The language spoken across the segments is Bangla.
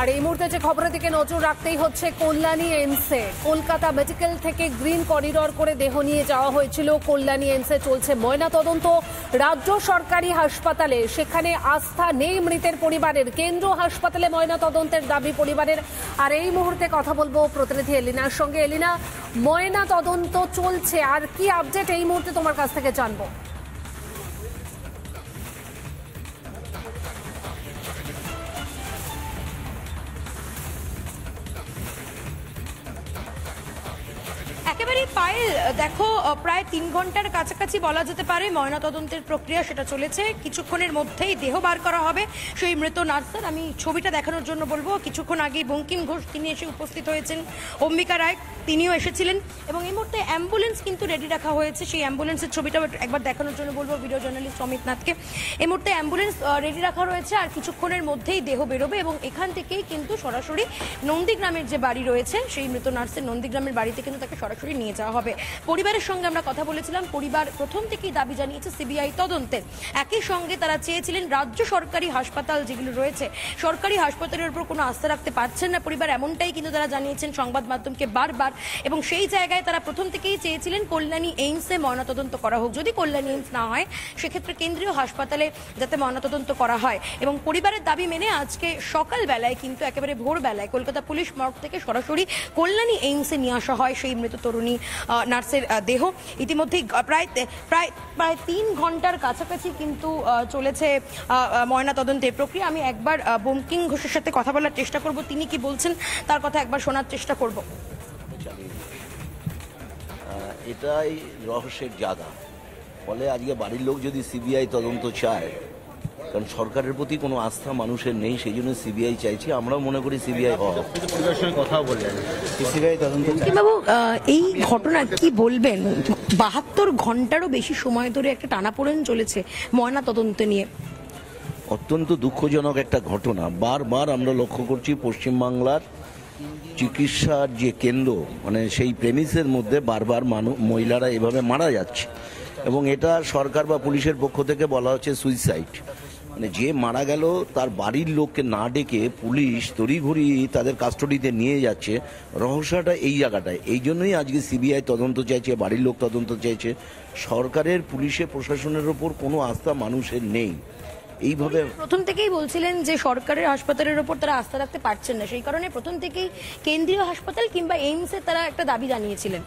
আর এই মুহূর্তে যে খবরের দিকে নজর রাখতেই হচ্ছে কল্যাণী এইমসে। কলকাতা মেডিকেল থেকে গ্রিন করিডর করে দেহ নিয়ে যাওয়া হয়েছিল কল্যাণী এইমসে। চলছে ময়না তদন্ত রাজ্য সরকারি হাসপাতালে, সেখানে আস্থা নেই মৃতের পরিবারের। কেন্দ্র হাসপাতালে ময়না তদন্তের দাবি পরিবারের। আর এই মুহূর্তে কথা বলবো প্রতিনিধি এলিনার সঙ্গে। এলিনা, ময়না তদন্ত চলছে, আর কি আপডেট এই মুহূর্তে তোমার কাছ থেকে জানবো? একেবারে পায়েল, দেখো প্রায় 3 ঘন্টার কাছাকাছি বলা যেতে পারে ময়নাতদন্তের প্রক্রিয়া সেটা চলেছে। কিছুক্ষণের মধ্যেই দেহ বার করা হবে সেই মৃত নার্সের। আমি ছবিটা দেখানোর জন্য বলবো, কিছুক্ষণ আগে বঙ্কিম ঘোষ তিনি এসে উপস্থিত হয়েছেন, অম্বিকা রায় তিনিও এসেছিলেন এবং এই মুহূর্তে অ্যাম্বুলেন্স কিন্তু রেডি রাখা হয়েছে। সেই অ্যাম্বুলেন্সের ছবিটা একবার দেখানোর জন্য বলবো ভিডিও জার্নালিস্ট অমিত নাথকে। এই মুহূর্তে অ্যাম্বুলেন্স রেডি রাখা রয়েছে আর কিছুক্ষণের মধ্যেই দেহ বেরোবে এবং এখান থেকেই কিন্তু সরাসরি নন্দীগ্রামের যে বাড়ি রয়েছে সেই মৃত নার্সের নন্দীগ্রামের বাড়িতে কিন্তু তাকে সরাসরি নিয়ে যাওয়া হবে। পরিবারের সঙ্গে আমরা কথা বলেছিলাম, পরিবার প্রথম থেকেই দাবি জানিয়েছে সিবিআই তদন্তের। একই সঙ্গে তারা চেয়েছিলেন রাজ্য সরকারি হাসপাতাল যেগুলো রয়েছে সরকারি হাসপাতালের উপর কোনো আস্থা রাখতে পারছেন না পরিবার, এমনটাই কিন্তু তারা জানিয়েছেন সংবাদ মাধ্যমকে বারবার। এবং সেই জায়গায় তারা প্রথম থেকেই চেয়েছিলেন কল্যাণী এইমসে ময়নাতদন্ত করা হোক। যদি কল্যাণী এইমস না হয় সেক্ষেত্রে কেন্দ্রীয় হাসপাতালে যাতে ময়নাতদন্ত করা হয়। এবং পরিবারের দাবি মেনে আজকে সকালবেলায় কিন্তু একেবারে ভোরবেলায় কলকাতা পুলিশ মর্গ থেকে সরাসরি কল্যাণী এইমসে নিয়ে আসা হয় সেই মৃত তরুণী নার্সের দেহ। ইতিমধ্যেই প্রায় 3 ঘন্টার কাছাকাছি কিন্তু চলেছে ময়নাতদন্তের প্রক্রিয়া। আমি একবার বঙ্কিম ঘোষের সাথে কথা বলার চেষ্টা করব, তিনি কি বলছেন তার কথা একবার শোনার চেষ্টা করব। এটাই রহস্যের জায়গা। ফলে আজকে বাড়ির লোক যদি সিবিআই তদন্ত চায়, কারণ সরকারের প্রতি কোনো আস্থা মানুষের নেই, সেই জন্য সিবিআই চাইছি। আমরাও মনে করি সিবিআই হওয়া। কথা বললেন সিবিআই তদন্ত। বাবু, এই ঘটনা কি বলবেন? 72 ঘন্টারও বেশি সময় ধরে একটা টানাপোড়েন চলেছে ময়না তদন্ত নিয়ে। অত্যন্ত দুঃখজনক একটা ঘটনা। বারবার আমরা লক্ষ্য করছি পশ্চিমবাংলার চিকিৎসার যে কেন্দ্র, মানে সেই প্রেমিসের মধ্যে বারবার মহিলারা এভাবে মারা যাচ্ছে এবং এটা সরকার বা পুলিশের পক্ষ থেকে বলা হচ্ছে সুইসাইড। মানে যে মারা গেল তার বাড়ির লোককে না ডেকে পুলিশ তড়িঘড়ি তাদের কাস্টডিতে নিয়ে যাচ্ছে। রহস্যটা এই জায়গাটায়। এই জন্যই আজকে সিবিআই তদন্ত চাইছে, বাড়ির লোক তদন্ত চাইছে। সরকারের পুলিশের প্রশাসনের ওপর কোনো আস্থা মানুষের নেই। এইভাবে প্রথম থেকেই বলছিলেন যে সরকারের হাসপাতালের উপর তারা আস্থা রাখতে পারছেন না, সেই কারণে প্রথম থেকেই কেন্দ্রীয় হাসপাতাল কিংবা এইমসে তারা একটা দাবি জানিয়েছিলেন।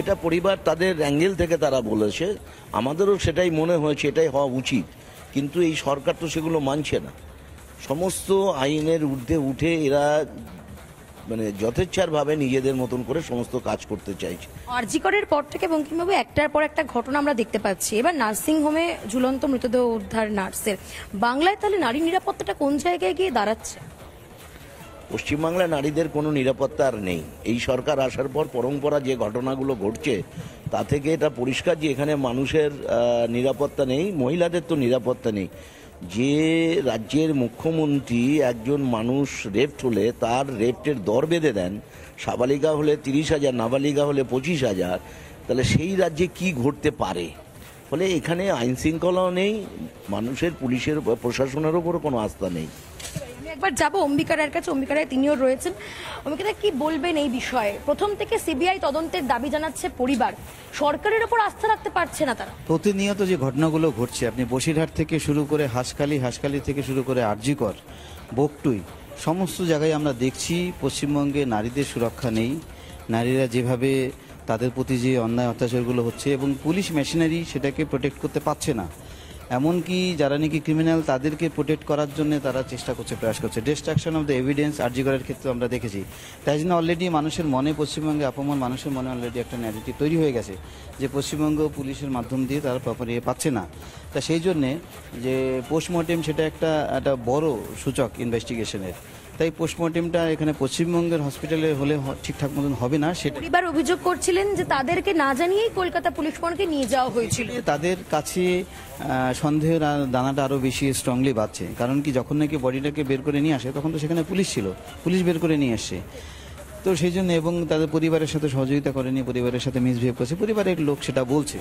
এটা পরিবার তাদের অ্যাঙ্গেল থেকে তারা বলেছে, আমাদেরও সেটাই মনে হয়েছে, এটাই হওয়া উচিত। কিন্তু এই সরকার তো সেগুলো মানছে না। সমস্ত আইনের ঊর্ধ্বে উঠে এরা মানে যথেচ্ছারভাবে নিজেদের মতন করে সমস্ত কাজ করতে চাইছে। আরজি করের পর থেকে বঙ্কিমবাবু একটার পর একটা ঘটনা আমরা দেখতে পাচ্ছি। এবার নার্সিং হোমে ঝুলন্ত মৃতদেহ উদ্ধার নার্সের। বাংলায় তাহলে নারী নিরাপত্তাটা কোন জায়গায় গিয়ে দাঁড়াচ্ছে? পশ্চিমবাংলায় নারীদের কোনো নিরাপত্তা আর নেই। এই সরকার আসার পর পরম্পরা যে ঘটনাগুলো ঘটছে তা থেকে এটা পরিষ্কার যে এখানে মানুষের নিরাপত্তা নেই, মহিলাদের তো নিরাপত্তা নেই। যে রাজ্যের মুখ্যমন্ত্রী একজন মানুষ রেপ্ট হলে তার রেপ্টের দর বেঁধে দেন, সাবালিকা হলে 30,000, নাবালিকা হলে 25,000, তাহলে সেই রাজ্যে কি ঘটতে পারে? ফলে এখানে আইন শৃঙ্খলাও নেই, মানুষের পুলিশের প্রশাসনের ওপরও কোনো আস্থা নেই। একবার যাবো অম্বিকা রায়ের কাছে, অম্বিকা রায় তিনিও রয়েছেন। অম্বিকা রায়, কি বলবেন এই বিষয়ে? প্রথম থেকে সিবিআই তদন্তের দাবি জানাচ্ছে পরিবার, সরকারের উপর আস্থা রাখতে পারছে না তারা। প্রতিনিয়ত যে ঘটনাগুলো ঘটছে, আপনি বসিরহাট থেকে শুরু করে হাঁসখালি থেকে শুরু করে আরজি কর, বকটুই, সমস্ত জায়গায় আমরা দেখছি পশ্চিমবঙ্গে নারীদের সুরক্ষা নেই। নারীরা যেভাবে তাদের প্রতি যে অন্যায় অত্যাচারগুলো হচ্ছে এবং পুলিশ মেশিনারি সেটাকে প্রোটেক্ট করতে পারছে না। এমনকি যারা নাকি ক্রিমিনাল তাদেরকে প্রোটেক্ট করার জন্য তারা চেষ্টা করছে, প্রয়াস করছে। ডিস্ট্রাকশন অফ দ্য এভিডেন্স আরজি করার ক্ষেত্রে আমরা দেখেছি। তাই জন্য অলরেডি মানুষের মনে, পশ্চিমবঙ্গে আপমন মানুষের মনে অলরেডি একটা ন্যারেটিভ তৈরি হয়ে গেছে যে পশ্চিমবঙ্গ পুলিশের মাধ্যম দিয়ে তারা প্রপার পাচ্ছে না। তা সেই জন্যে যে পোস্টমর্টেম সেটা একটা বড় সূচক ইনভেস্টিগেশনের। তাই পোস্টমর্টেমটা এখানে পশ্চিমবঙ্গের হসপিটালে হলে ঠিকঠাক মতন হবে না। সেটা পরিবার অভিযোগ করছিলেন যে তাদেরকে না জানিয়েই কলকাতা পুলিশ মর্গে নিয়ে যাওয়া হয়েছিল। তাদের কাছে সন্দেহের দানাটা আরো বেশি স্ট্রংলি বাড়ছে। কারণ কি, যখন নাকি বডিটাকে বের করে নিয়ে আসে তখন তো সেখানে পুলিশ ছিল, পুলিশ বের করে নিয়ে আসছে। তো সেই জন্য এবং তাদের পরিবারের সাথে সহযোগিতা করেনি, পরিবারের সাথে মিসবিহেভ করছে, পরিবারের লোক সেটা বলছে।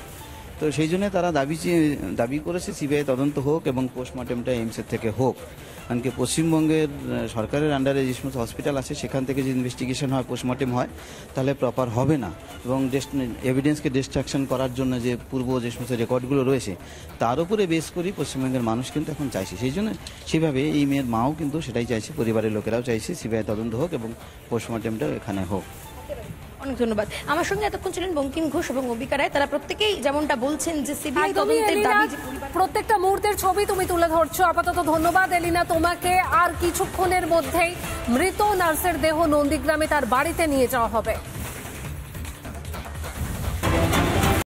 তো সেই জন্য তারা দাবি করেছে সিবিআই তদন্ত হোক এবং পোস্টমর্টেমটা এইমসের থেকে হোক। কারণ কি পশ্চিমবঙ্গের সরকারের আন্ডারে যে সমস্ত হসপিটাল আছে সেখান থেকে যদি ইনভেস্টিগেশন হয়, পোস্টমর্টেম হয়, তাহলে প্রপার হবে না। এবং এভিডেন্সকে ডিস্ট্রাকশন করার জন্য যে পূর্ব যে সমস্ত রেকর্ডগুলো রয়েছে তার উপরে বেস করি পশ্চিমবঙ্গের মানুষ কিন্তু এখন চাইছে। সেই জন্য সেভাবে এই মেয়ের মাও কিন্তু সেটাই চাইছে, পরিবারের লোকেরাও চাইছে সিবিআই তদন্ত হোক এবং পোস্টমর্টেমটাও এখানে হোক। অনেক ধন্যবাদ। আমার সঙ্গে এতক্ষণ ছিলেন বঙ্কিম ঘোষ এবং অম্বিকা রায়। তারা প্রত্যেকেই যেমনটা বলছেন যে সিবিআই একদমই তদন্তের এলিনা, দাবি যে পরিবার- প্রত্যেকটা মুহূর্তের ছবি তুমি তুলে ধরছো। আপাতত ধন্যবাদ এলিনা তোমাকে। আর কিছুক্ষণের মধ্যেই মৃত নার্সের দেহ নন্দীগ্রামে তার বাড়িতে নিয়ে যাওয়া হবে।